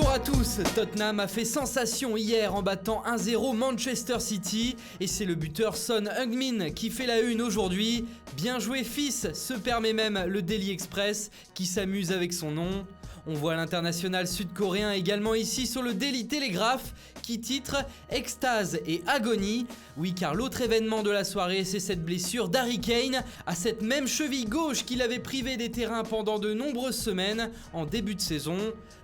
Bonjour à tous, Tottenham a fait sensation hier en battant 1-0 Manchester City et c'est le buteur Son Heung-min qui fait la une aujourd'hui. Bien joué fils, se permet même le Daily Express qui s'amuse avec son nom. On voit l'international sud-coréen également ici sur le Daily Telegraph qui titre « Extase et agonie ». Oui, car l'autre événement de la soirée, c'est cette blessure d'Harry Kane à cette même cheville gauche qui l'avait privé des terrains pendant de nombreuses semaines en début de saison.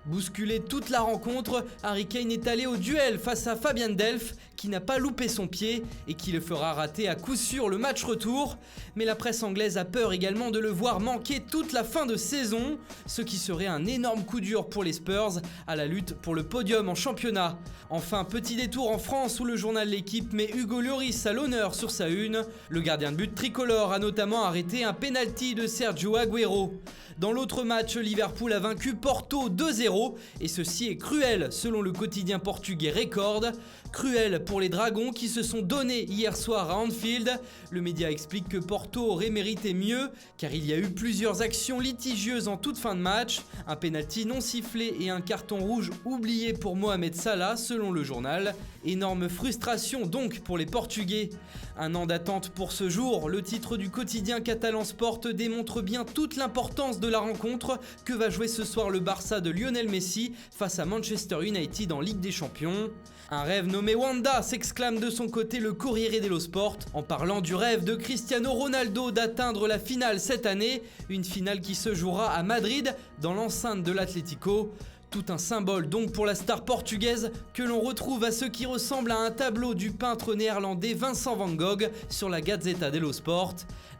Bousculé toute la rencontre, Harry Kane est allé au duel face à Fabian Delph qui n'a pas loupé son pied et qui le fera rater à coup sûr le match retour. Mais la presse anglaise a peur également de le voir manquer toute la fin de saison, ce qui serait un énorme coup dur pour les Spurs à la lutte pour le podium en championnat. Enfin, petit détour en France où le journal L'Équipe met Hugo Lloris à l'honneur sur sa une. Le gardien de but tricolore a notamment arrêté un penalty de Sergio Agüero. Dans l'autre match, Liverpool a vaincu Porto 2-0 et ceci est cruel selon le quotidien portugais Record. Cruel pour les Dragons qui se sont donnés hier soir à Anfield. Le média explique que Porto aurait mérité mieux car il y a eu plusieurs actions litigieuses en toute fin de match. Un penalty non sifflé et un carton rouge oublié pour Mohamed Salah selon le journal. Énorme frustration donc pour les Portugais. Un an d'attente pour ce jour, le titre du quotidien catalan Sport démontre bien toute l'importance de la rencontre que va jouer ce soir le Barça de Lionel Messi face à Manchester United en Ligue des Champions. Un rêve nommé Wanda, s'exclame de son côté le Corriere dello Sport en parlant du rêve de Cristiano Ronaldo d'atteindre la finale cette année, une finale qui se jouera à Madrid dans l'enceinte de l'Atlético. Tout un symbole donc pour la star portugaise que l'on retrouve à ce qui ressemble à un tableau du peintre néerlandais Vincent van Gogh sur la Gazzetta dello Sport.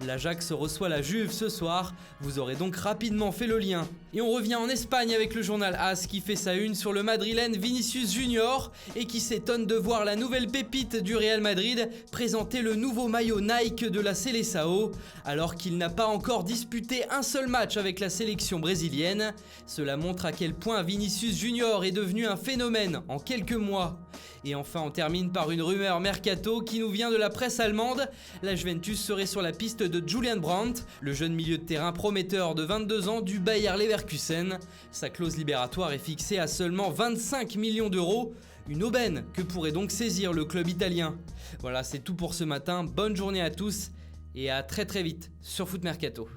L'Ajax reçoit la Juve ce soir, vous aurez donc rapidement fait le lien. Et on revient en Espagne avec le journal AS qui fait sa une sur le madrilène Vinicius Junior et qui s'étonne de voir la nouvelle pépite du Real Madrid présenter le nouveau maillot Nike de la Seleção alors qu'il n'a pas encore disputé un seul match avec la sélection brésilienne. Cela montre à quel point Vinicius Junior est devenu un phénomène en quelques mois. Et enfin, on termine par une rumeur mercato qui nous vient de la presse allemande. La Juventus serait sur la piste de Julian Brandt, le jeune milieu de terrain prometteur de 22 ans du Bayer Leverkusen. Sa clause libératoire est fixée à seulement 25 millions d'euros. Une aubaine que pourrait donc saisir le club italien. Voilà, c'est tout pour ce matin. Bonne journée à tous et à très vite sur Foot Mercato.